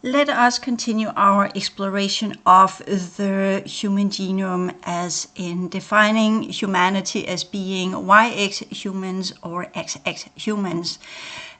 Let us continue our exploration of the human genome as in defining humanity as being XX humans or XX humans.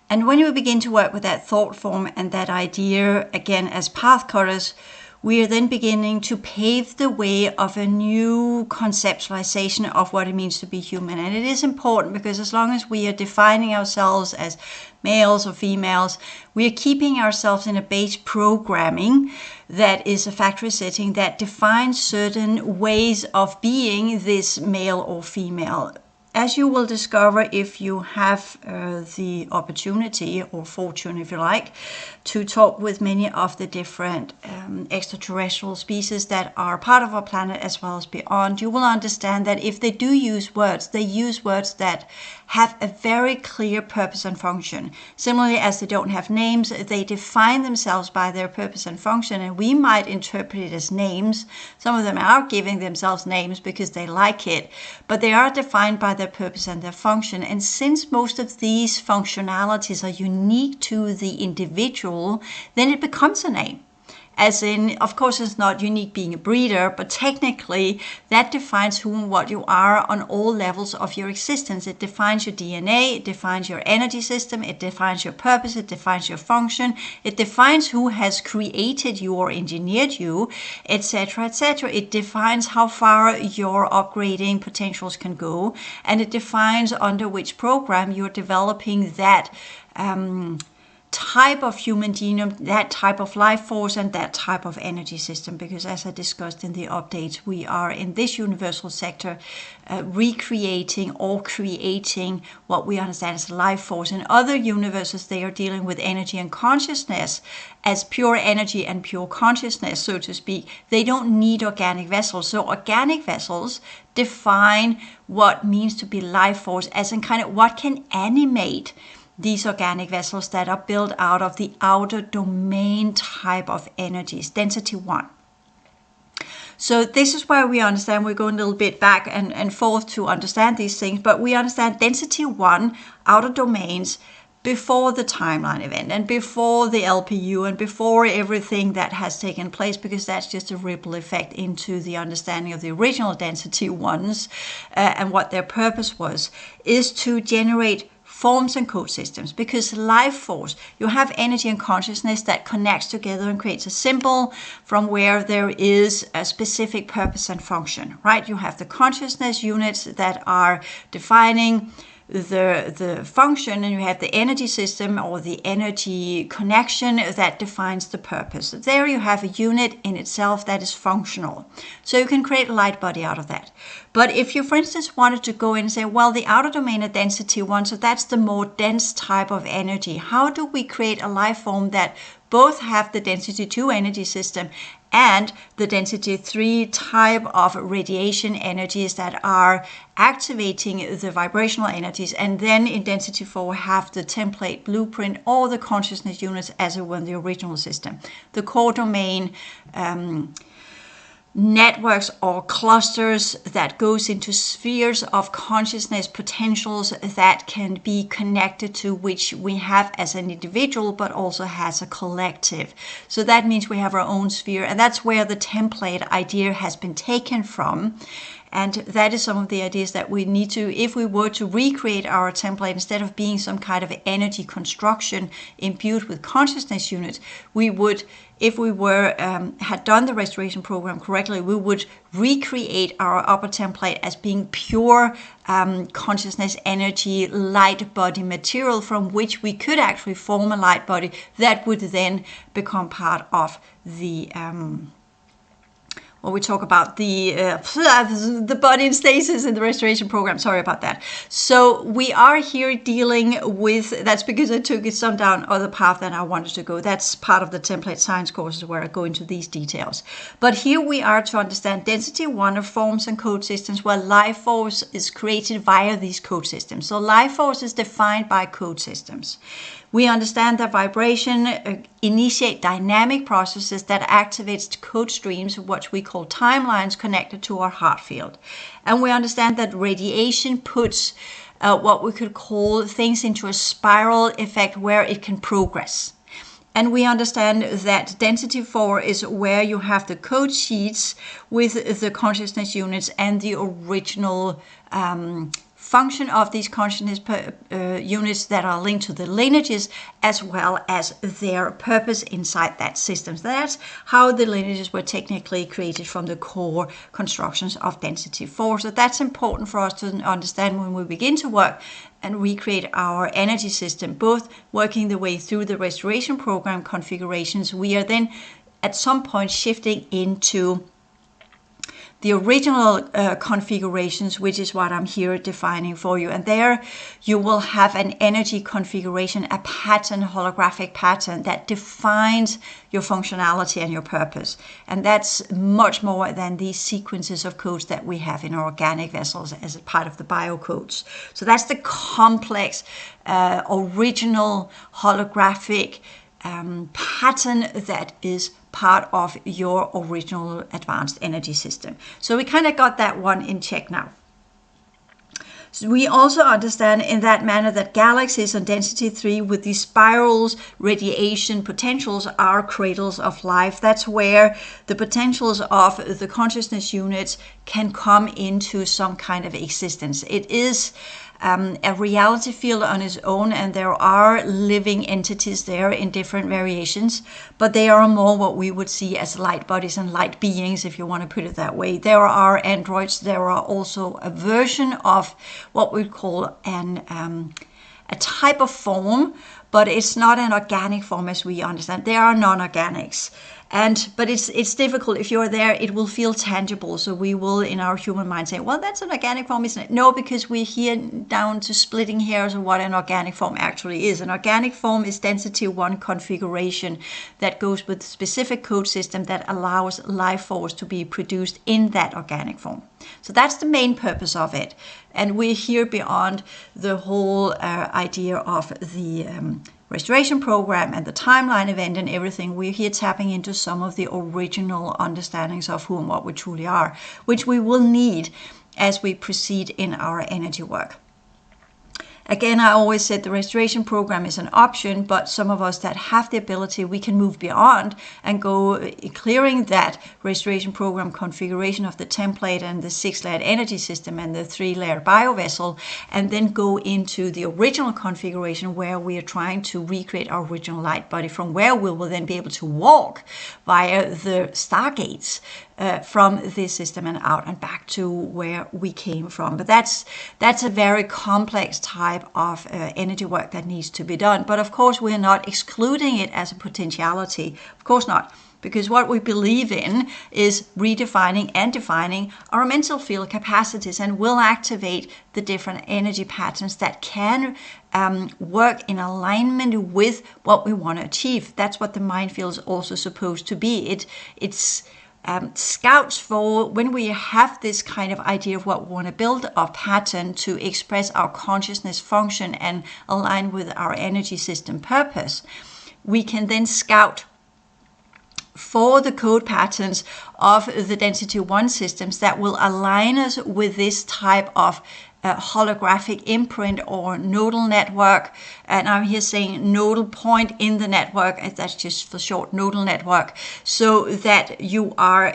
And when we begin to work with that thought form and that idea, again, as path cutters, we are then beginning to pave the way of a new conceptualization of what it means to be human. And it is important because as long as we are defining ourselves as males or females, we are keeping ourselves in a base programming that is a factory setting that defines certain ways of being this male or female. As you will discover if you have the opportunity or fortune, if you like, to talk with many of the different extraterrestrial species that are part of our planet as well as beyond, you will understand that if they do use words, they use words that have a very clear purpose and function. Similarly, as they don't have names, they define themselves by their purpose and function, and we might interpret it as names. Some of them are giving themselves names because they like it, but they are defined by their purpose and their function. And since most of these functionalities are unique to the individual, then it becomes a name. As in, of course, it's not unique being a breeder, but technically that defines who and what you are on all levels of your existence. It defines your DNA, it defines your energy system, it defines your purpose, it defines your function, it defines who has created you or engineered you, etc., etc. It defines how far your upgrading potentials can go, and it defines under which program you're developing that type of human genome, that type of life force, and that type of energy system. Because as I discussed in the updates, we are in this universal sector recreating or creating what we understand as life force. In other universes, they are dealing with energy and consciousness as pure energy and pure consciousness, so to speak. They don't need organic vessels. So organic vessels define what means to be life force, as in kind of what can animate these organic vessels that are built out of the outer domain type of energies, density 1. So this is where we understand, we're going a little bit back and forth to understand these things, but we understand density 1, outer domains, before the timeline event and before the LPU and before everything that has taken place, because that's just a ripple effect into the understanding of the original density 1s and what their purpose was, is to generate forms and code systems. Because life force, you have energy and consciousness that connects together and creates a symbol from where there is a specific purpose and function, right? You have the consciousness units that are defining the function, and you have the energy system or the energy connection that defines the purpose. There you have a unit in itself that is functional. So you can create a light body out of that. But if you, for instance, wanted to go in and say, well, the outer domain of density 1, so that's the more dense type of energy. How do we create a life form that both have the density 2 energy system and the density 3 type of radiation energies that are activating the vibrational energies, and then in density 4 have the template blueprint or the consciousness units as it were in the original system. The core domain networks or clusters that goes into spheres of consciousness potentials that can be connected to which we have as an individual but also has a collective. So that means we have our own sphere, and that's where the template idea has been taken from. And that is some of the ideas that we need to, if we were to recreate our template, instead of being some kind of energy construction imbued with consciousness units, we would, if we were had done the restoration program correctly, we would recreate our upper template as being pure consciousness energy light body material, from which we could actually form a light body that would then become part of the we talk about the body in stasis in the restoration program. Sorry about that. So we are here dealing with, that's because I took it some down other path than I wanted to go. That's part of the template science courses where I go into these details. But here we are to understand density 1 of forms and code systems, where life force is created via these code systems. So life force is defined by code systems. We understand that vibration initiate dynamic processes that activates code streams, what we call timelines, connected to our heart field. And we understand that radiation puts what we could call things into a spiral effect where it can progress. And we understand that density 4 is where you have the code sheets with the consciousness units and the original function of these consciousness units that are linked to the lineages, as well as their purpose inside that system. So that's how the lineages were technically created from the core constructions of density 4. So that's important for us to understand when we begin to work and recreate our energy system, both working the way through the restoration program configurations. We are then at some point shifting into the original configurations, which is what I'm here defining for you. And there you will have an energy configuration, a pattern, holographic pattern that defines your functionality and your purpose. And that's much more than these sequences of codes that we have in our organic vessels as a part of the biocodes. So that's the complex, original holographic pattern that is part of your original advanced energy system. So we kind of got that one in check now. So we also understand in that manner that galaxies on density 3 with these spirals, radiation potentials are cradles of life. That's where the potentials of the consciousness units can come into some kind of existence. It is a reality field on its own, and there are living entities there in different variations, but they are more what we would see as light bodies and light beings, if you want to put it that way. There are androids. There are also a version of what we call a type of form, but it's not an organic form as we understand. They are non-organics. But it's difficult. If you're there, it will feel tangible. So we will, in our human mind, say, well, that's an organic form, isn't it? No, because we're here down to splitting hairs of what an organic form actually is. An organic form is density 1 configuration that goes with a specific code system that allows life force to be produced in that organic form. So that's the main purpose of it. And we're here beyond the whole idea of the restoration program and the timeline event and everything. We're here tapping into some of the original understandings of who and what we truly are, which we will need as we proceed in our energy work. Again, I always said the restoration program is an option, but some of us that have the ability, we can move beyond and go clearing that restoration program configuration of the template and the 6-layered energy system and the 3-layered biovessel, and then go into the original configuration where we are trying to recreate our original light body, from where we will then be able to walk via the stargates from this system and out and back to where we came from. But that's a very complex type of energy work that needs to be done. But of course, we're not excluding it as a potentiality. Of course not. Because what we believe in is redefining and defining our mental field capacities, and will activate the different energy patterns that can work in alignment with what we want to achieve. That's what the mind field is also supposed to be. It's scouts for when we have this kind of idea of what we want to build a pattern to express our consciousness function and align with our energy system purpose. We can then scout for the code patterns of the density 1 systems that will align us with this type of holographic imprint or nodal network. And I'm here saying nodal point in the network, that's just for short, nodal network, so that you are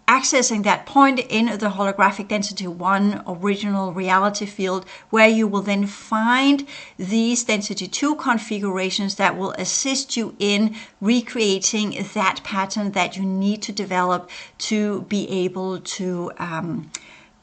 accessing that point in the holographic density 1 original reality field, where you will then find these density 2 configurations that will assist you in recreating that pattern that you need to develop to be able to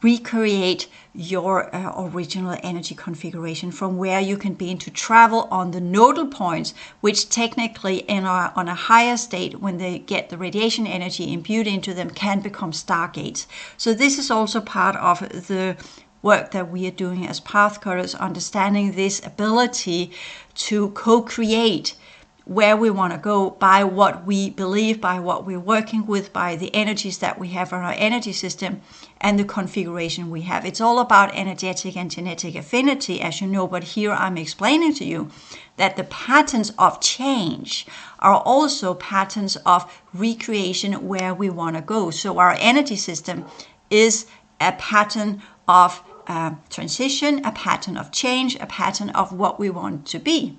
recreate your original energy configuration, from where you can begin to travel on the nodal points, which technically on a higher state, when they get the radiation energy imbued into them, can become stargates. So this is also part of the work that we are doing as path cutters, understanding this ability to co-create where we want to go by what we believe, by what we're working with, by the energies that we have in our energy system and the configuration we have. It's all about energetic and genetic affinity, as you know, but here I'm explaining to you that the patterns of change are also patterns of recreation where we want to go. So our energy system is a pattern of transition, a pattern of change, a pattern of what we want to be.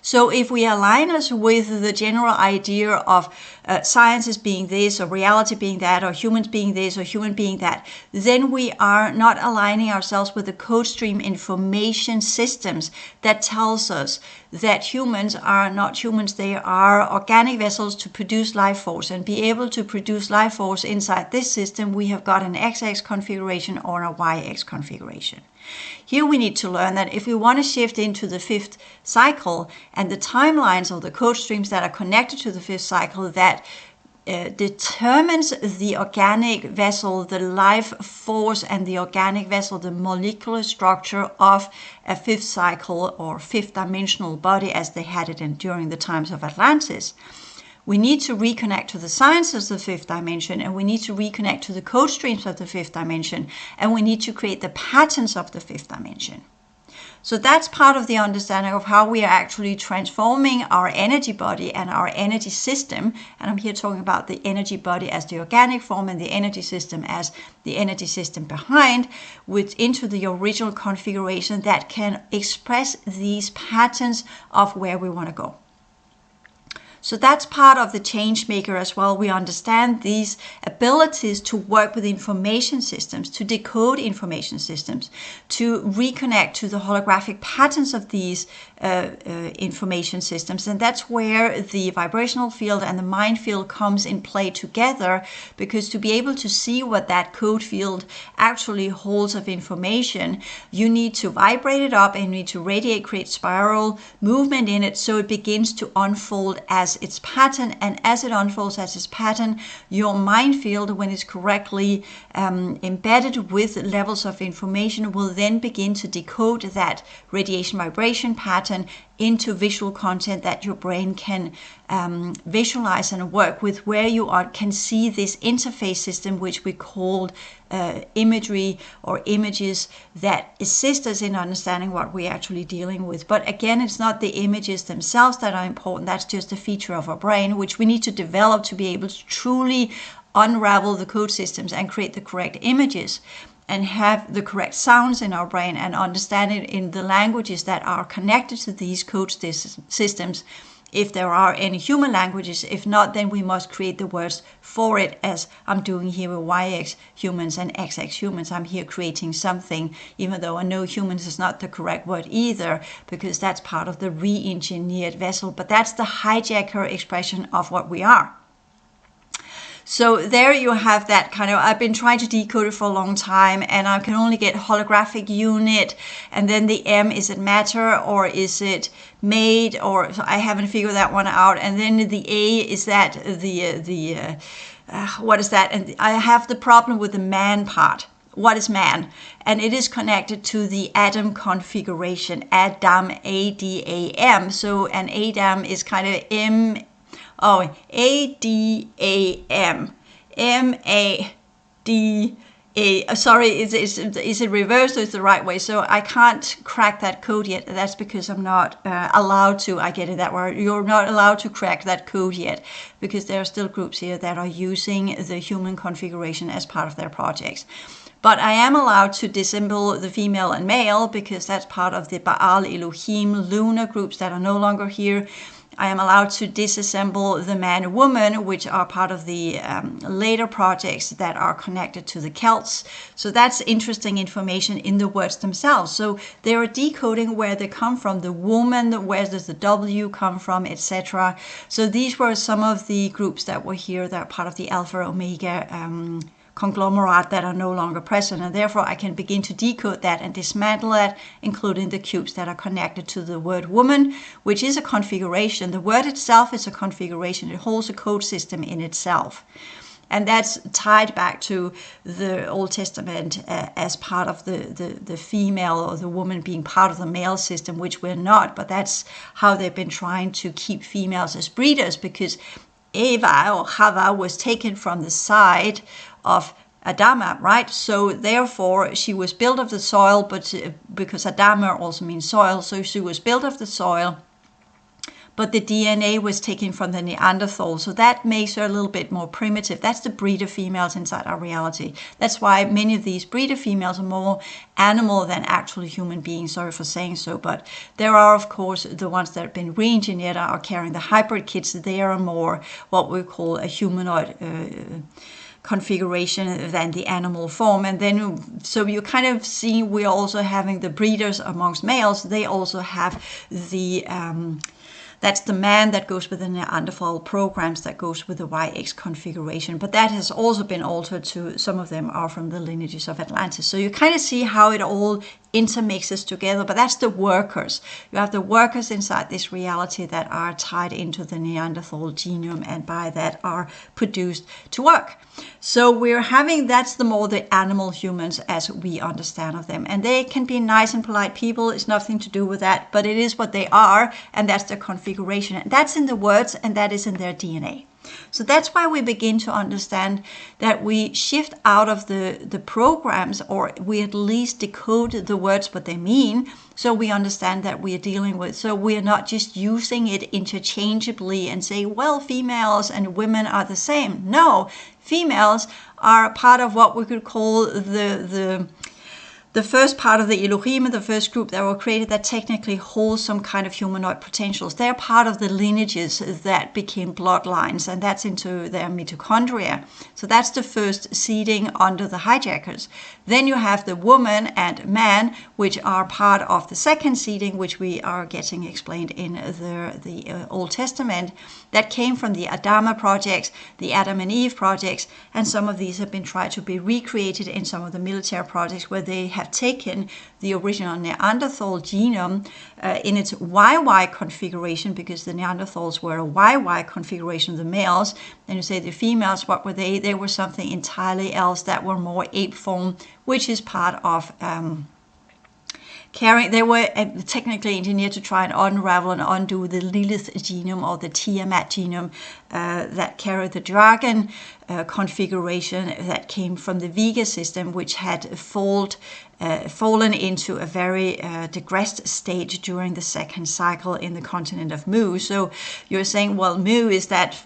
So if we align us with the general idea of science as being this, or reality being that, or humans being this, or human being that, then we are not aligning ourselves with the code stream information systems that tells us that humans are not humans. They are organic vessels to produce life force, and be able to produce life force inside this system, we have got an XX configuration or a YX configuration. Here we need to learn that if we want to shift into the fifth cycle and the timelines of the code streams that are connected to the fifth cycle that determines the organic vessel, the life force, and the organic vessel, the molecular structure of a fifth cycle or fifth dimensional body as they had it during the times of Atlantis. We need to reconnect to the science of the fifth dimension, and we need to reconnect to the code streams of the fifth dimension, and we need to create the patterns of the fifth dimension. So that's part of the understanding of how we are actually transforming our energy body and our energy system. And I'm here talking about the energy body as the organic form and the energy system as the energy system behind, into the original configuration that can express these patterns of where we want to go. So that's part of the change maker as well. We understand these abilities to work with information systems, to decode information systems, to reconnect to the holographic patterns of these information systems. And that's where the vibrational field and the mind field comes in play together, because to be able to see what that code field actually holds of information, you need to vibrate it up and you need to radiate, create spiral movement in it so it begins to unfold as its pattern. And as it unfolds as its pattern, your mind field, when it's correctly embedded with levels of information, will then begin to decode that radiation vibration pattern into visual content that your brain can visualize and work with, where you can see this interface system, which we call imagery or images that assist us in understanding what we're actually dealing with. But again, it's not the images themselves that are important. That's just a feature of our brain, which we need to develop to be able to truly unravel the code systems and create the correct images and have the correct sounds in our brain and understand it in the languages that are connected to these code systems, if there are any human languages. If not, then we must create the words for it, as I'm doing here with YX humans and XX humans. I'm here creating something, even though I know humans is not the correct word either, because that's part of the re-engineered vessel, but that's the hijacker expression of what we are. So there you have that kind of, I've been trying to decode it for a long time, and I can only get holographic unit, and then the M, is it matter or is it made, or so I haven't figured that one out. And then the A, is that what is that? And I have the problem with the man part. What is man? And it is connected to the Adam configuration, Adam, A-D-A-M. So an Adam is kind of A-D-A-M, M-A-D-A, sorry, is it reversed or is it the right way? So I can't crack that code yet. That's because I'm not allowed to. I get it that way. You're not allowed to crack that code yet, because there are still groups here that are using the human configuration as part of their projects. But I am allowed to disassemble the female and male, because that's part of the Baal, Elohim, lunar groups that are no longer here. I am allowed to disassemble the man and woman, which are part of the later projects that are connected to the Celts. So that's interesting information in the words themselves. So they are decoding where they come from, the woman, where does the W come from, etc. So these were some of the groups that were here that are part of the Alpha Omega conglomerate that are no longer present, and therefore I can begin to decode that and dismantle that, including the cubes that are connected to the word woman, which is a configuration. The word itself is a configuration. It holds a code system in itself. And that's tied back to the Old Testament as part of the female or the woman being part of the male system, which we're not, but that's how they've been trying to keep females as breeders, because Eva or Chava was taken from the side of Adama, right? So therefore she was built of the soil, but because Adama also means soil, so she was built of the soil. but the DNA was taken from the Neanderthal. So that makes her a little bit more primitive. That's the breeder females inside our reality. That's why many of these breeder females are more animal than actually human beings. Sorry for saying so, but there are, of course, the ones that have been re-engineered are carrying the hybrid kits. They are more what we call a humanoid configuration than the animal form. And then so you kind of see we're also having the breeders amongst males. They also have the that's the man that goes with the Neanderthal programs that goes with the YX configuration. But that has also been altered to, some of them are from the lineages of Atlantis. So you kind of see how it all intermixes together, but that's the workers. You have the workers inside this reality that are tied into the Neanderthal genome and by that are produced to work. So we're having, that's the more the animal humans as we understand of them. And they can be nice and polite people. It's nothing to do with that, but it is what they are. And that's their configuration. And that's in the words and that is in their DNA. So that's why we begin to understand that we shift out of the programs, or we at least decode the words, what they mean, so we understand that we are dealing with. So we are not just using it interchangeably and say, well, females and women are the same. No, females are part of what we could call the first part of the Elohim, the first group that were created that technically holds some kind of humanoid potentials. They're part of the lineages that became bloodlines, and that's into their mitochondria. So that's the first seeding under the hijackers. Then you have the woman and man, which are part of the second seeding, which we are getting explained in the Old Testament, that came from the Adama projects, the Adam and Eve projects, and some of these have been tried to be recreated in some of the military projects where they have taken the original Neanderthal genome in its YY configuration, because the Neanderthals were a YY configuration of the males. And you say the females, what were they? They were something entirely else that were more ape form, which is part of they were technically engineered to try and unravel and undo the Lilith genome or the Tiamat genome that carried the dragon configuration that came from the Vega system, which had fallen into a very digressed state during the second cycle in the continent of Mu. So you're saying, well, Mu is that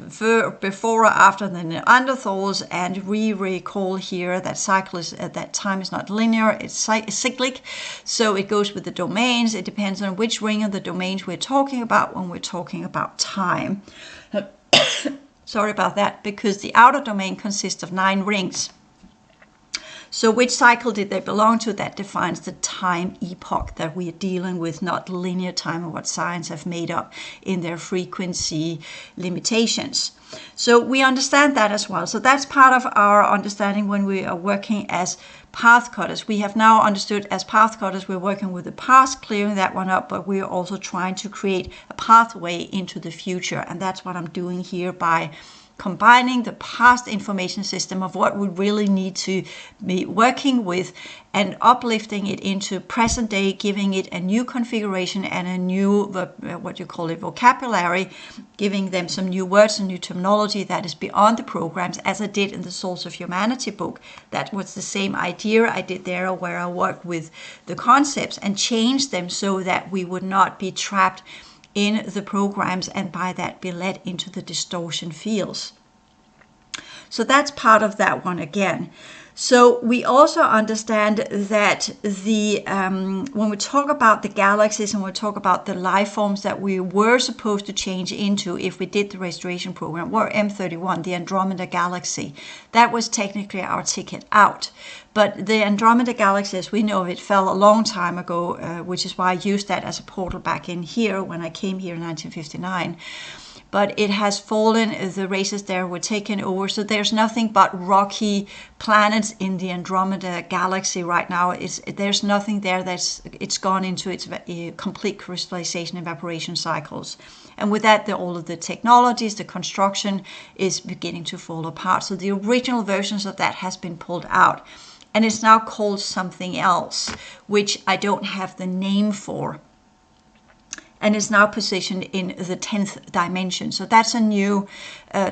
before or after the Neanderthals, and we recall here that cycle is at that time is not linear, it's cyclic. So it goes with the domains. It depends on which ring of the domains we're talking about when we're talking about time. Sorry about that, because the outer domain consists of 9 rings. So which cycle did they belong to? That defines the time epoch that we are dealing with, not linear time, or what science have made up in their frequency limitations. So we understand that as well. So that's part of our understanding when we are working as path cutters. We have now understood as path cutters, we're working with the past, clearing that one up, but we're also trying to create a pathway into the future. And that's what I'm doing here by combining the past information system of what we really need to be working with and uplifting it into present day, giving it a new configuration and a new, vocabulary, giving them some new words and new terminology that is beyond the programs, as I did in the Souls of Humanity book. That was the same idea I did there, where I worked with the concepts and changed them so that we would not be trapped in the programs and by that be led into the distortion fields. So that's part of that one again. So we also understand that when we talk about the galaxies and we talk about the life forms that we were supposed to change into if we did the restoration program, were M31, the Andromeda Galaxy. That was technically our ticket out. But the Andromeda Galaxy, as we know of it, fell a long time ago, which is why I used that as a portal back in here when I came here in 1959. But it has fallen, the races there were taken over, so there's nothing but rocky planets in the Andromeda Galaxy right now. There's nothing there it's gone into its complete crystallization evaporation cycles. And with that, all of the technologies, the construction is beginning to fall apart. So the original versions of that has been pulled out. And it's now called something else, which I don't have the name for. and is now positioned in the 10th dimension. So that's a new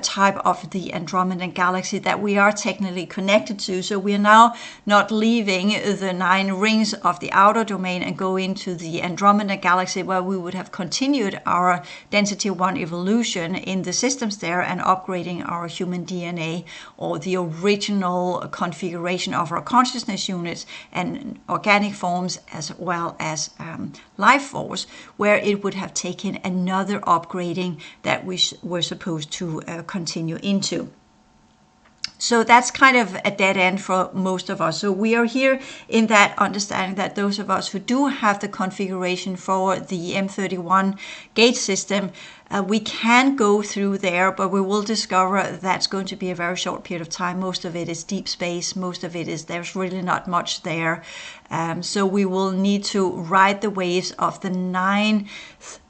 type of the Andromedan galaxy that we are technically connected to. So we are now not leaving the 9 rings of the outer domain and go into the Andromeda galaxy, where we would have continued our density 1 evolution in the systems there and upgrading our human DNA, or the original configuration of our consciousness units and organic forms, as well as life force, where it would have taken another upgrading that we were supposed to continue into. So that's kind of a dead end for most of us. So we are here in that understanding that those of us who do have the configuration for the M31 gate system, we can go through there, but we will discover that's going to be a very short period of time. Most of it is deep space. Most of it is, there's really not much there. So we will need to ride the waves of the 9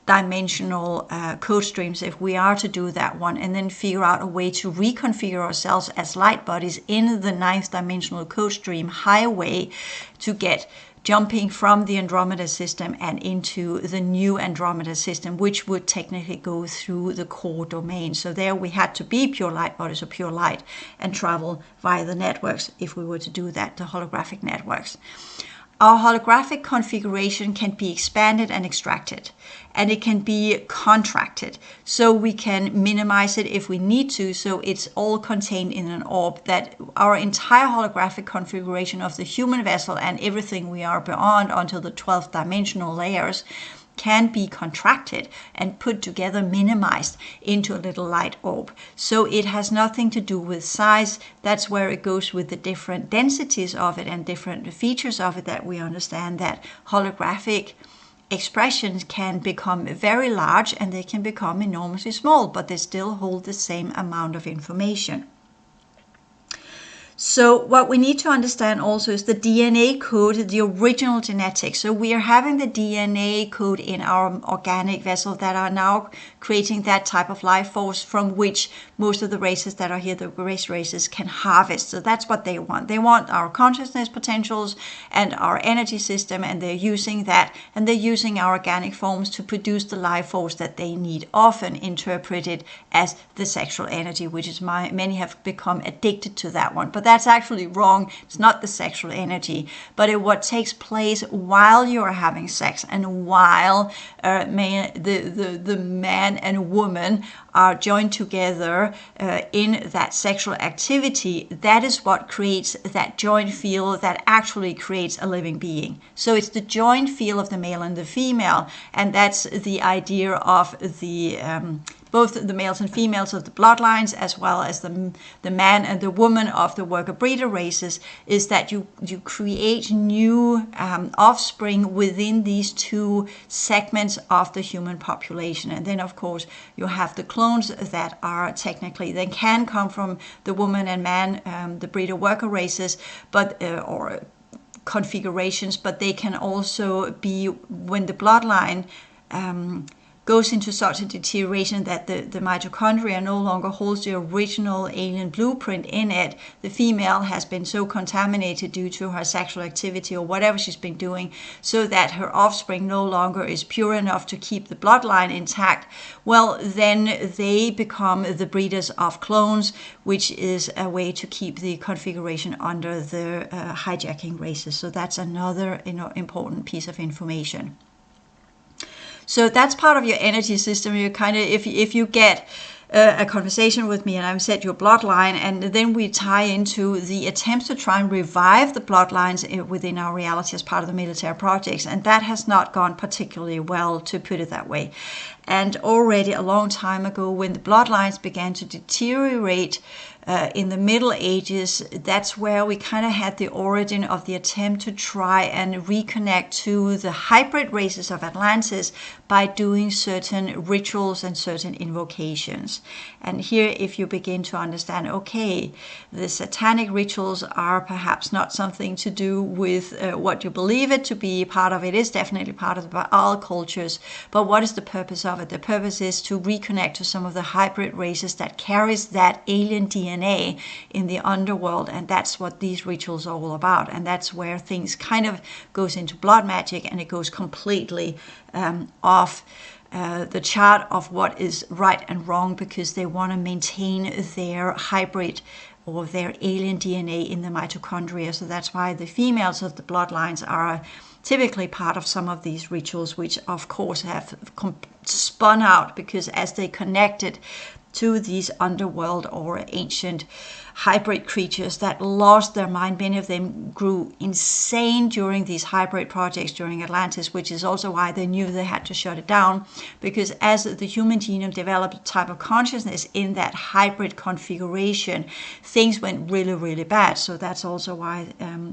dimensional code streams if we are to do that one, and then figure out a way to reconfigure ourselves as light bodies in the 9th dimensional code stream highway to get jumping from the Andromeda system and into the new Andromeda system, which would technically go through the core domain. So there we had to be pure light bodies or pure light and travel via the networks if we were to do that, the holographic networks. Our holographic configuration can be expanded and extracted, and it can be contracted. So we can minimize it if we need to, so it's all contained in an orb, that our entire holographic configuration of the human vessel and everything we are beyond until the 12th dimensional layers can be contracted and put together, minimized into a little light orb. So it has nothing to do with size. That's where it goes with the different densities of it and different features of it, that we understand that holographic expressions can become very large and they can become enormously small, but they still hold the same amount of information. So what we need to understand also is the DNA code, the original genetics. So we are having the DNA code in our organic vessel that are now creating that type of life force from which most of the races that are here, the races, can harvest. So that's what they want. They want our consciousness potentials and our energy system, and they're using that, and they're using our organic forms to produce the life force that they need, often interpreted as the sexual energy, which is many have become addicted to that one. But that's actually wrong. It's not the sexual energy, but what takes place while you are having sex and while the man and woman are joined together in that sexual activity. That is what creates that joint feel that actually creates a living being. So it's the joint feel of the male and the female, and that's the idea of the both the males and females of the bloodlines, as well as the man and the woman of the worker-breeder races, is that you create new offspring within these 2 segments of the human population. And then, of course, you have the clones that are technically, they can come from the woman and man, the breeder-worker races, but or configurations, but they can also be when the bloodline goes into such a deterioration that the mitochondria no longer holds the original alien blueprint in it. The female has been so contaminated due to her sexual activity or whatever she's been doing, so that her offspring no longer is pure enough to keep the bloodline intact. Well, then they become the breeders of clones, which is a way to keep the configuration under the hijacking races. So that's another important piece of information. So that's part of your energy system. You kind of, if you get a conversation with me and I've set your bloodline, and then we tie into the attempts to try and revive the bloodlines within our reality as part of the military projects, and that has not gone particularly well, to put it that way. And already a long time ago, when the bloodlines began to deteriorate in the Middle Ages, that's where we kind of had the origin of the attempt to try and reconnect to the hybrid races of Atlantis by doing certain rituals and certain invocations. And here, if you begin to understand, okay, the satanic rituals are perhaps not something to do with what you believe it to be. Part of it is definitely part of the Baal cultures, but what is the purpose of it? The purpose is to reconnect to some of the hybrid races that carries that alien DNA DNA in the underworld, and that's what these rituals are all about. And that's where things kind of goes into blood magic, and it goes completely off the chart of what is right and wrong, because they want to maintain their hybrid or their alien DNA in the mitochondria. So that's why the females of the bloodlines are typically part of some of these rituals, which of course have spun out, because as they connected to these underworld or ancient hybrid creatures that lost their mind, many of them grew insane during these hybrid projects during Atlantis, which is also why they knew they had to shut it down, because as the human genome developed a type of consciousness in that hybrid configuration, things went really, really bad. So that's also why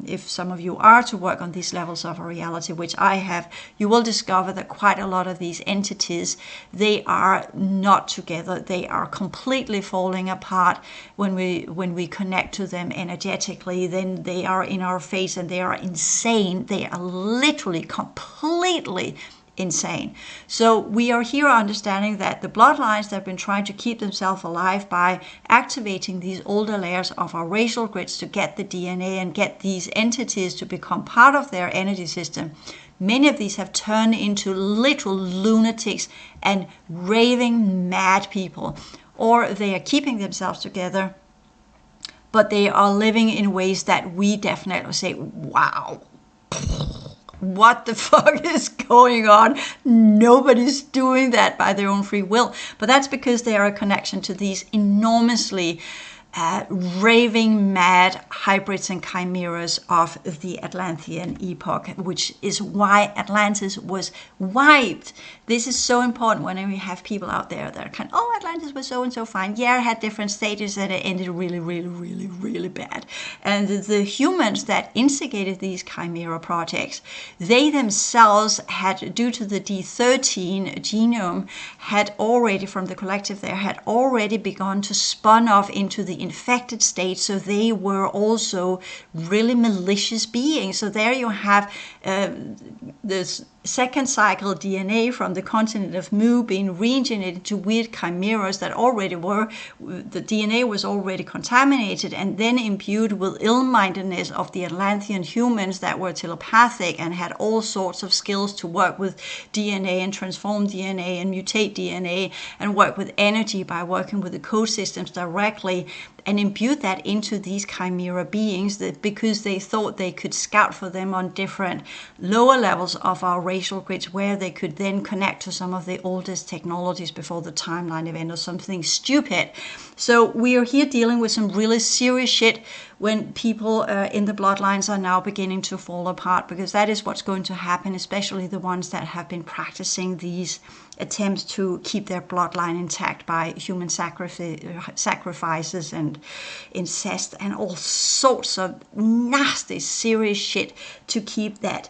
if some of you are to work on these levels of a reality, which I have, you will discover that quite a lot of these entities, they are not together. They are completely falling apart. When we connect to them energetically, then they are in our face and they are insane. They are literally completely insane. So we are here understanding that the bloodlines that have been trying to keep themselves alive by activating these older layers of our racial grids to get the DNA and get these entities to become part of their energy system, many of these have turned into literal lunatics and raving mad people. Or they are keeping themselves together, but they are living in ways that we definitely say, wow, what the fuck is going on? Nobody's doing that by their own free will. But that's because they are a connection to these enormously raving mad hybrids and chimeras of the Atlantean epoch, which is why Atlantis was wiped. This is so important when we have people out there that are kind of, oh, Atlantis was so and so fine. Yeah, it had different stages and it ended really, really, really, really bad. And the humans that instigated these chimera projects, they themselves had, due to the D13 genome, had already, from the collective there, had already begun to spun off into the infected state. So they were also really malicious beings. So there you have this second cycle DNA from the continent of Mu being reengineered into weird chimeras that already were, the DNA was already contaminated and then imbued with ill-mindedness of the Atlantean humans that were telepathic and had all sorts of skills to work with DNA and transform DNA and mutate DNA and work with energy by working with the code systems directly, and imbued that into these chimera beings, that because they thought they could scout for them on different lower levels of our racial grids, where they could then connect to some of the oldest technologies before the timeline event or something stupid. So we are here dealing with some really serious shit when people in the bloodlines are now beginning to fall apart, because that is what's going to happen, especially the ones that have been practicing these attempts to keep their bloodline intact by human sacrifices and incest and all sorts of nasty, serious shit to keep that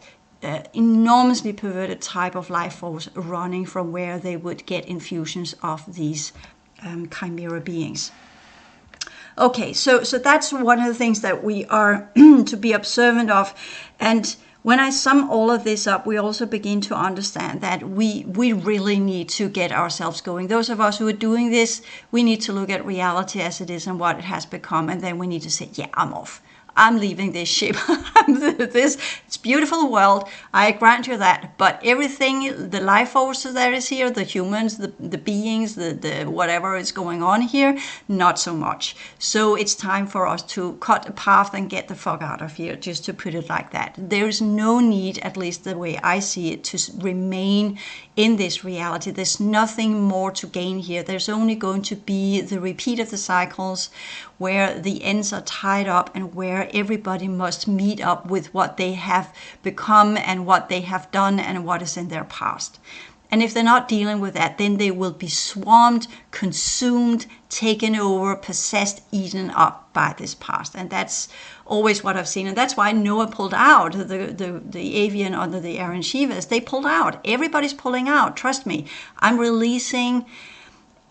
enormously perverted type of life force running from where they would get infusions of these chimera beings. Okay, so that's one of the things that we are to be observant of. And when I sum all of this up, we also begin to understand that we really need to get ourselves going. Those of us who are doing this, we need to look at reality as it is and what it has become. And then we need to say, yeah, I'm off. I'm leaving this ship. It's beautiful world. I grant you that. But everything, the life forces that is here, the humans, the beings, the whatever is going on here, not so much. So it's time for us to cut a path and get the fuck out of here, just to put it like that. There is no need, at least the way I see it, to remain in this reality. There's nothing more to gain here. There's only going to be the repeat of the cycles where the ends are tied up and where everybody must meet up with what they have become and what they have done and what is in their past. And if they're not dealing with that, then they will be swarmed, consumed, taken over, possessed, eaten up by this past. And that's always what I've seen. And that's why Noah pulled out, the avian under the Aaron Shivas. They pulled out. Everybody's pulling out. Trust me. I'm releasing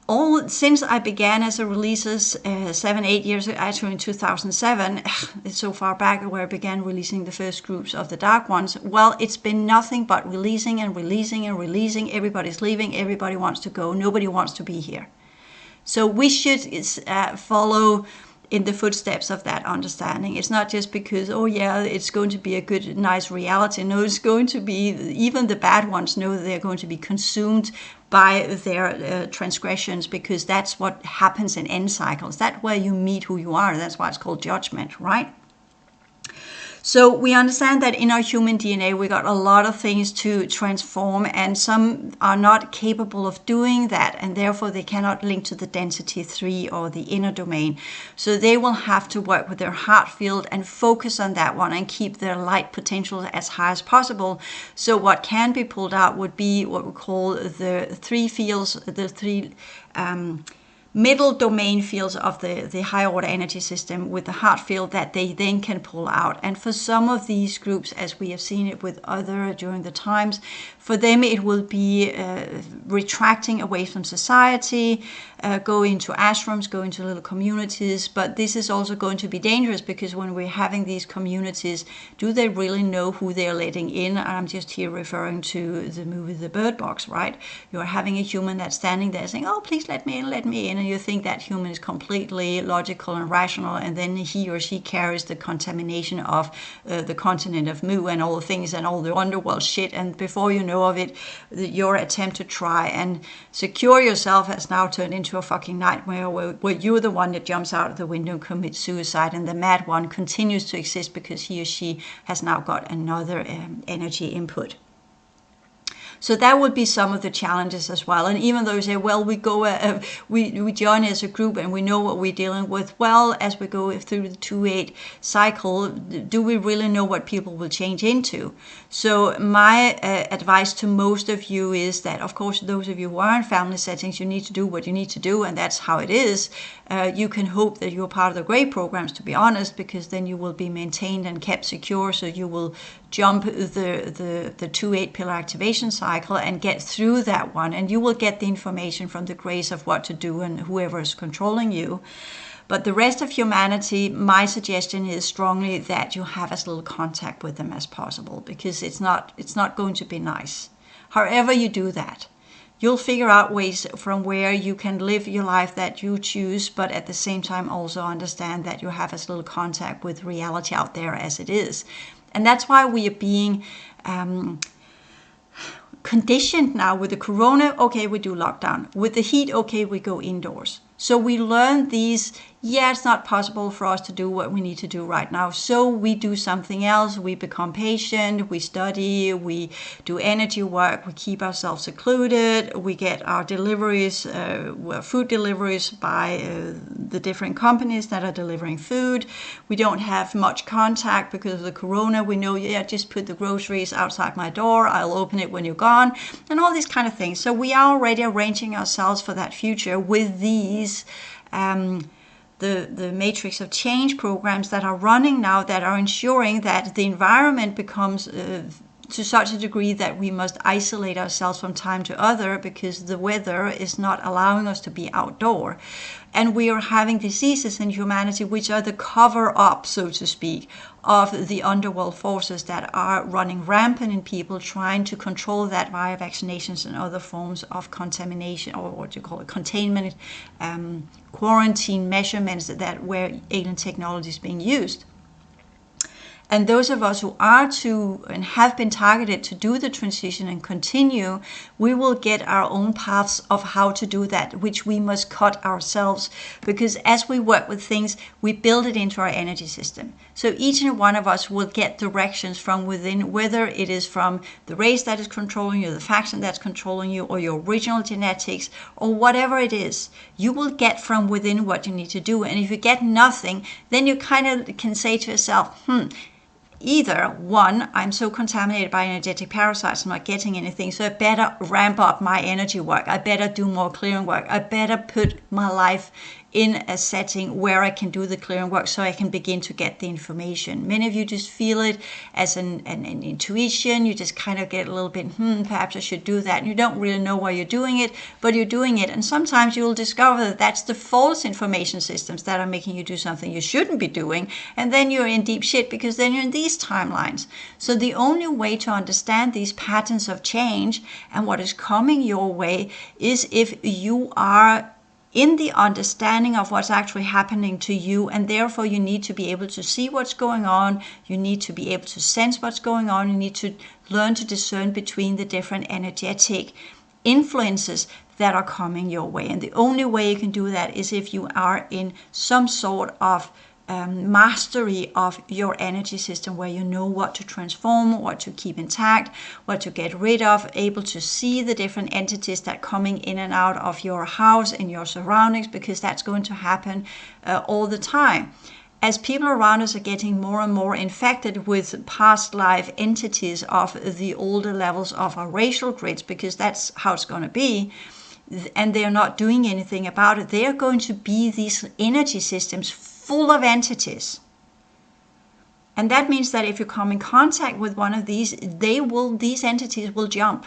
all since I began as a releases 7-8 years ago, actually in 2007. It's so far back where I began releasing the first groups of the dark ones. Well, it's been nothing but releasing and releasing and releasing. Everybody's leaving. Everybody wants to go. Nobody wants to be here. So we should follow in the footsteps of that understanding. It's not just because, oh yeah, it's going to be a good, nice reality. No, it's going to be, even the bad ones know that they're going to be consumed by their transgressions, because that's what happens in end cycles. That's where you meet who you are. That's why it's called judgment, right? So we understand that in our human DNA, we got a lot of things to transform, and some are not capable of doing that, and therefore they cannot link to the density 3 or the inner domain. So they will have to work with their heart field and focus on that one and keep their light potential as high as possible. So what can be pulled out would be what we call the 3 fields, the 3 middle domain fields of the higher order energy system with the heart field that they then can pull out. And for some of these groups, as we have seen it with other during the times, for them it will be retracting away from society, go into ashrams, go into little communities. But this is also going to be dangerous, because when we're having these communities, do they really know who they're letting in? I'm just here referring to the movie The Bird Box, right? You're having a human that's standing there saying, oh, please let me in, let me in. And you think that human is completely logical and rational, and then he or she carries the contamination of the continent of Mu and all the things and all the underworld shit, and before you know of it, your attempt to try and secure yourself has now turned into a fucking nightmare where you're the one that jumps out of the window and commits suicide, and the mad one continues to exist because he or she has now got another energy input. So that would be some of the challenges as well. And even though you say, well, we join as a group and we know what we're dealing with, well, as we go through the 2-8 cycle, do we really know what people will change into? So my advice to most of you is that, of course, those of you who are in family settings, you need to do what you need to do, and that's how it is. You can hope that you're part of the great programs, to be honest, because then you will be maintained and kept secure, so you will jump the 2-8 pillar activation cycle and get through that one, and you will get the information from the grace of what to do and whoever is controlling you. But the rest of humanity, my suggestion is strongly that you have as little contact with them as possible, because it's not going to be nice. However you do that, you'll figure out ways from where you can live your life that you choose, but at the same time also understand that you have as little contact with reality out there as it is. And that's why we are being conditioned now with the corona. Okay, we do lockdown. With the heat, okay, we go indoors. So we learn these, yeah, it's not possible for us to do what we need to do right now. So we do something else. We become patient, we study, we do energy work, we keep ourselves secluded, we get our deliveries, food deliveries by the different companies that are delivering food. We don't have much contact because of the corona. We know, yeah, just put the groceries outside my door, I'll open it when you're gone, and all these kind of things. So we are already arranging ourselves for that future with these the matrix of change programs that are running now, that are ensuring that the environment becomes to such a degree that we must isolate ourselves from time to other because the weather is not allowing us to be outdoor. And we are having diseases in humanity which are the cover up, so to speak, of the underworld forces that are running rampant in people, trying to control that via vaccinations and other forms of contamination, or what you call it, containment, quarantine measurements that where alien technology is being used. And those of us who are to and have been targeted to do the transition and continue, we will get our own paths of how to do that, which we must cut ourselves, because as we work with things, we build it into our energy system. So each and one of us will get directions from within, whether it is from the race that is controlling you, the faction that's controlling you, or your original genetics, or whatever it is. You will get from within what you need to do. And if you get nothing, then you kind of can say to yourself, either one, I'm so contaminated by energetic parasites, I'm not getting anything, so I better ramp up my energy work. I better do more clearing work. I better put my life in a setting where I can do the clearing work so I can begin to get the information. Many of you just feel it as an intuition. You just kind of get a little bit, perhaps I should do that. And you don't really know why you're doing it, but you're doing it. And sometimes you'll discover that that's the false information systems that are making you do something you shouldn't be doing. And then you're in deep shit because then you're in these timelines. So the only way to understand these patterns of change and what is coming your way is if you are in the understanding of what's actually happening to you, and therefore you need to be able to see what's going on, you need to be able to sense what's going on, you need to learn to discern between the different energetic influences that are coming your way. And the only way you can do that is if you are in some sort of mastery of your energy system, where you know what to transform, what to keep intact, what to get rid of, able to see the different entities that are coming in and out of your house and your surroundings, because that's going to happen all the time. As people around us are getting more and more infected with past life entities of the older levels of our racial grids, because that's how it's going to be, and they're not doing anything about it, they are going to be these energy systems full of entities. And that means that if you come in contact with one of these, these entities will jump.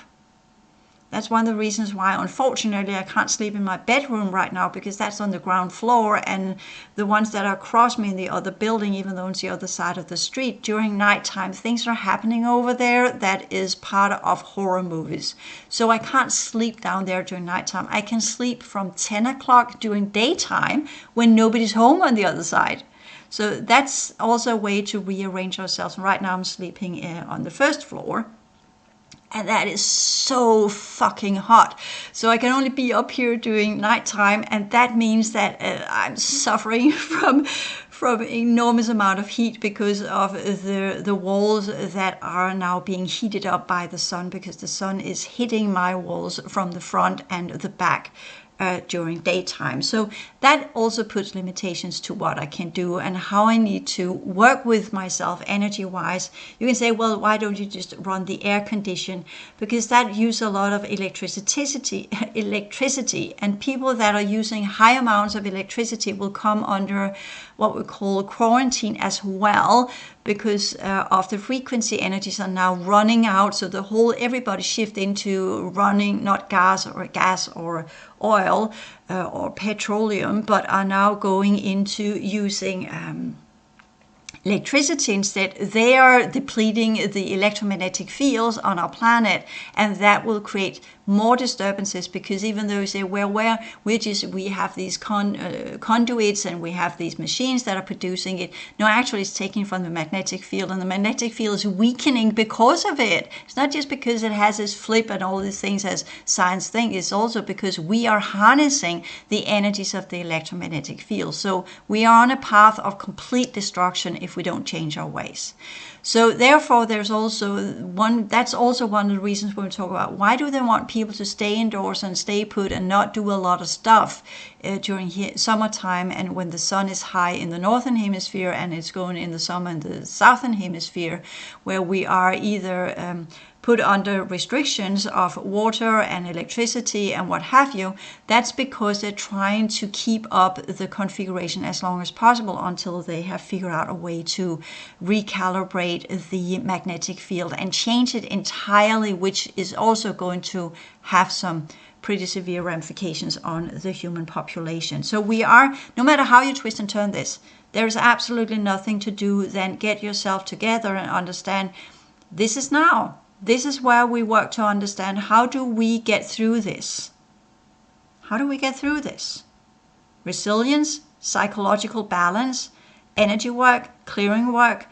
That's one of the reasons why, unfortunately, I can't sleep in my bedroom right now, because that's on the ground floor, and the ones that are across me in the other building, even though it's the other side of the street, during nighttime, things are happening over there that is part of horror movies. So I can't sleep down there during nighttime. I can sleep from 10 o'clock during daytime when nobody's home on the other side. So that's also a way to rearrange ourselves. Right now I'm sleeping on the first floor. And that is so fucking hot. So I can only be up here during nighttime, and that means that I'm suffering from enormous amount of heat because of the walls that are now being heated up by the sun, because the sun is hitting my walls from the front and the back during daytime. So that also puts limitations to what I can do and how I need to work with myself energy-wise. You can say, well, why don't you just run the air condition? Because that uses a lot of electricity, and people that are using high amounts of electricity will come under what we call quarantine as well, because of the frequency energies are now running out. So everybody shift into running not gas or oil or petroleum, but are now going into using electricity instead. They are depleting the electromagnetic fields on our planet, and that will create more disturbances, because even though you say, well, we have these conduits and we have these machines that are producing it, no, actually it's taking from the magnetic field, and the magnetic field is weakening because of it. It's not just because it has this flip and all these things as science think, it's also because we are harnessing the energies of the electromagnetic field. So we are on a path of complete destruction if we don't change our ways. So therefore, that's also one of the reasons when we talk about why do they want people to stay indoors and stay put and not do a lot of stuff during summertime, and when the sun is high in the northern hemisphere and it's going in the summer in the southern hemisphere, where we are either put under restrictions of water and electricity and what have you. That's because they're trying to keep up the configuration as long as possible until they have figured out a way to recalibrate the magnetic field and change it entirely, which is also going to have some pretty severe ramifications on the human population. So we are, no matter how you twist and turn this, there's absolutely nothing to do than get yourself together and understand this is now. This is where we work to understand, how do we get through this? How do we get through this? Resilience, psychological balance, energy work, clearing work,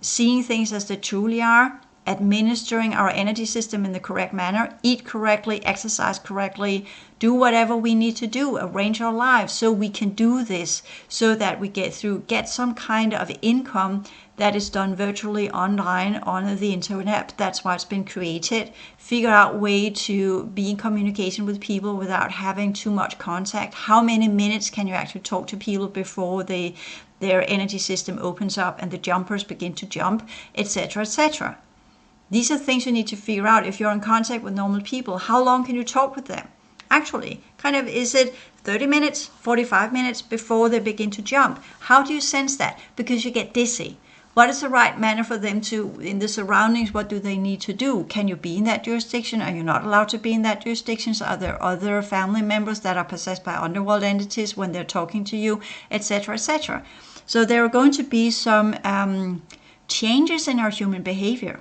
seeing things as they truly are, administering our energy system in the correct manner, eat correctly, exercise correctly, do whatever we need to do, arrange our lives so we can do this, so that we get some kind of income that is done virtually online on the internet. That's why it's been created. Figure out a way to be in communication with people without having too much contact. How many minutes can you actually talk to people before their energy system opens up and the jumpers begin to jump, etc., etc. These are things you need to figure out. If you're in contact with normal people, how long can you talk with them? Actually, is it 30 minutes, 45 minutes before they begin to jump? How do you sense that? Because you get dizzy. What is the right manner for them to, in the surroundings, what do they need to do? Can you be in that jurisdiction? Are you not allowed to be in that jurisdiction? Are there other family members that are possessed by underworld entities when they're talking to you, etc., etc.? So there are going to be some changes in our human behavior.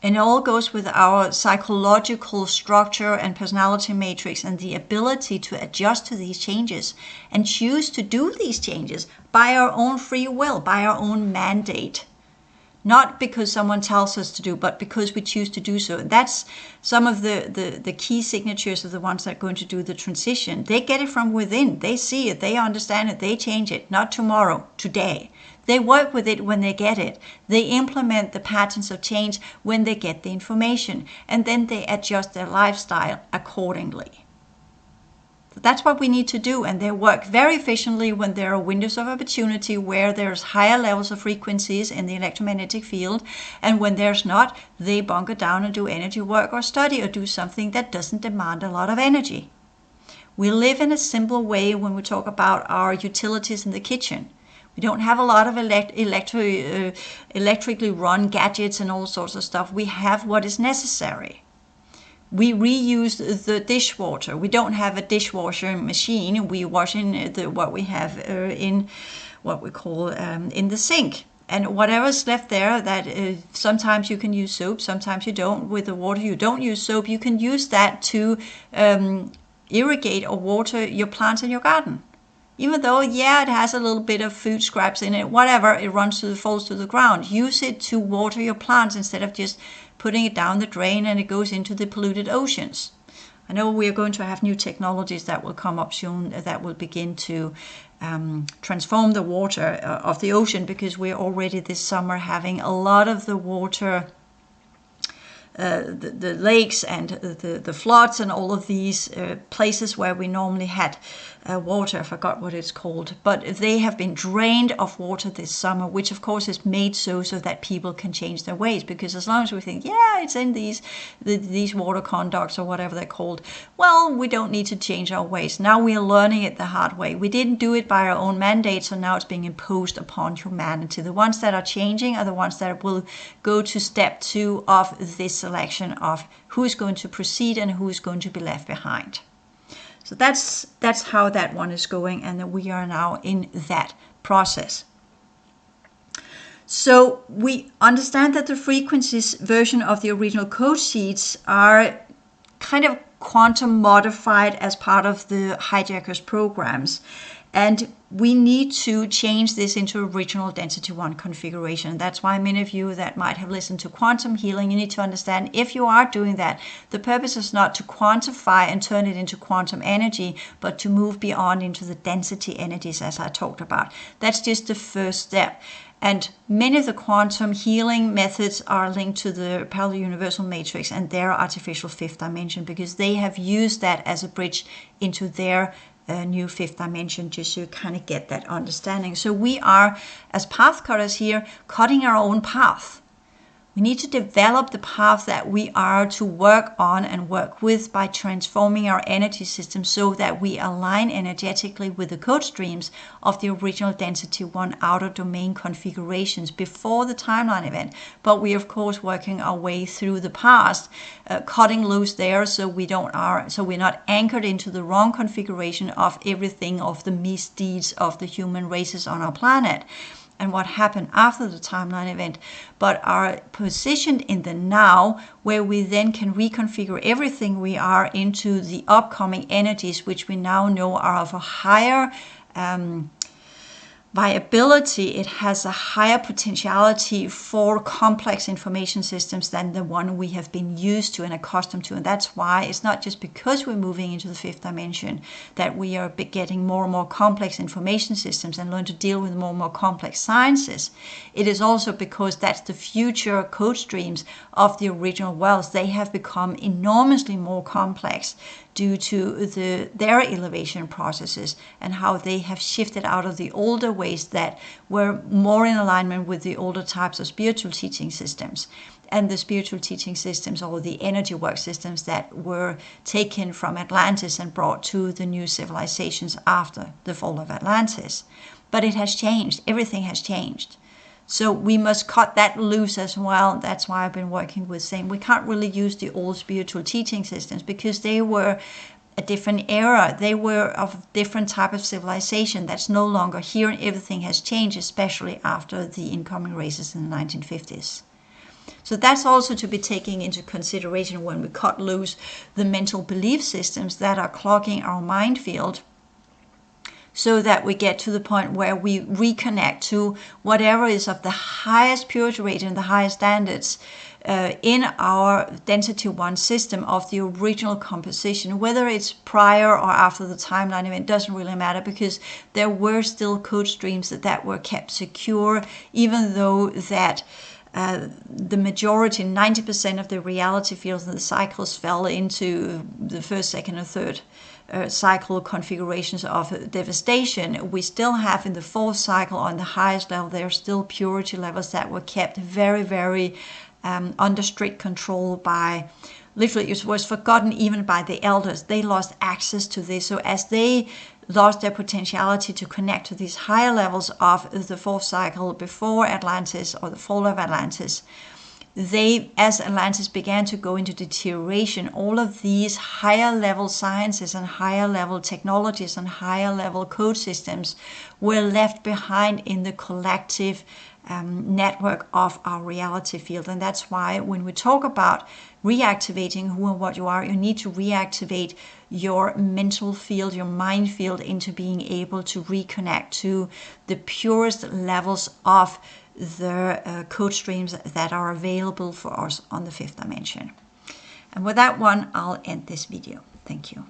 And it all goes with our psychological structure and personality matrix and the ability to adjust to these changes and choose to do these changes by our own free will, by our own mandate. Not because someone tells us to do, but because we choose to do so. And that's some of the key signatures of the ones that are going to do the transition. They get it from within. They see it. They understand it. They change it. Not tomorrow, today. They work with it when they get it. They implement the patterns of change when they get the information. And then they adjust their lifestyle accordingly. That's what we need to do, and they work very efficiently when there are windows of opportunity where there's higher levels of frequencies in the electromagnetic field, and when there's not, they bunker down and do energy work or study or do something that doesn't demand a lot of energy. We live in a simple way when we talk about our utilities in the kitchen. We don't have a lot of electrically run gadgets and all sorts of stuff. We have what is necessary. We reuse the dishwater. We don't have a dishwasher machine. We wash in what we have in what we call in the sink. And whatever's left there, that sometimes you can use soap, sometimes you don't. With the water you don't use soap, you can use that to irrigate or water your plants in your garden. Even though, yeah, it has a little bit of food scraps in it, whatever, it falls to the ground. Use it to water your plants instead of just putting it down the drain and it goes into the polluted oceans. I know we are going to have new technologies that will come up soon that will begin to transform the water of the ocean, because we're already this summer having a lot of the water, the lakes and the floods and all of these places where we normally had water. I forgot what it's called, but they have been drained of water this summer, which of course is made so that people can change their ways. Because as long as we think, yeah, it's in these water conducts or whatever they're called, well, we don't need to change our ways. Now we are learning it the hard way. We didn't do it by our own mandate, so now it's being imposed upon humanity. The ones that are changing are the ones that will go to step 2 of this selection of who is going to proceed and who is going to be left behind. So that's how that one is going, and we are now in that process. So we understand that the frequencies version of the original code sheets are kind of quantum modified as part of the hijackers programs. And we need to change this into original density 1 configuration. That's why many of you that might have listened to quantum healing, you need to understand, if you are doing that, the purpose is not to quantify and turn it into quantum energy, but to move beyond into the density energies as I talked about. That's just the first step. And many of the quantum healing methods are linked to the parallel universal matrix and their artificial 5th dimension, because they have used that as a bridge into their new 5th dimension, just so you kind of get that understanding. So we are, as path cutters here, cutting our own path. We need to develop the path that we are to work on and work with by transforming our energy system so that we align energetically with the code streams of the original density 1 outer domain configurations before the timeline event. But we are of course working our way through the past, cutting loose there so we're not anchored into the wrong configuration of everything of the misdeeds of the human races on our planet and what happened after the timeline event, but are positioned in the now, where we then can reconfigure everything we are into the upcoming energies, which we now know are of a higher viability. It has a higher potentiality for complex information systems than the one we have been used to and accustomed to. And that's why it's not just because we're moving into the 5th dimension that we are getting more and more complex information systems and learn to deal with more and more complex sciences. It is also because that's the future code streams of the original worlds. They have become enormously more complex due to their elevation processes and how they have shifted out of the older ways that were more in alignment with the older types of spiritual teaching systems and the spiritual teaching systems, or the energy work systems that were taken from Atlantis and brought to the new civilizations after the fall of Atlantis. But it has changed. Everything has changed. So we must cut that loose as well. That's why I've been working with saying we can't really use the old spiritual teaching systems because they were a different era. They were of different type of civilization that's no longer here, and everything has changed, especially after the incoming races in the 1950s. So that's also to be taken into consideration when we cut loose the mental belief systems that are clogging our mind field, so that we get to the point where we reconnect to whatever is of the highest purity rate and the highest standards in our density 1 system of the original composition. Whether it's prior or after the timeline event doesn't really matter, because there were still code streams that were kept secure, even though that the majority, 90% of the reality fields and the cycles fell into the first, second, and third cycle configurations of devastation. We still have in the fourth cycle, on the highest level, there are still purity levels that were kept very, very under strict control by, literally, it was forgotten even by the elders. They lost access to this. So as they lost their potentiality to connect to these higher levels of the fourth cycle before Atlantis, or the fall of Atlantis, as Atlantis began to go into deterioration, all of these higher level sciences and higher level technologies and higher level code systems were left behind in the collective network of our reality field. And that's why when we talk about reactivating who and what you are, you need to reactivate your mental field, your mind field, into being able to reconnect to the purest levels of the code streams that are available for us on the 5th dimension. And with that one, I'll end this video. Thank you.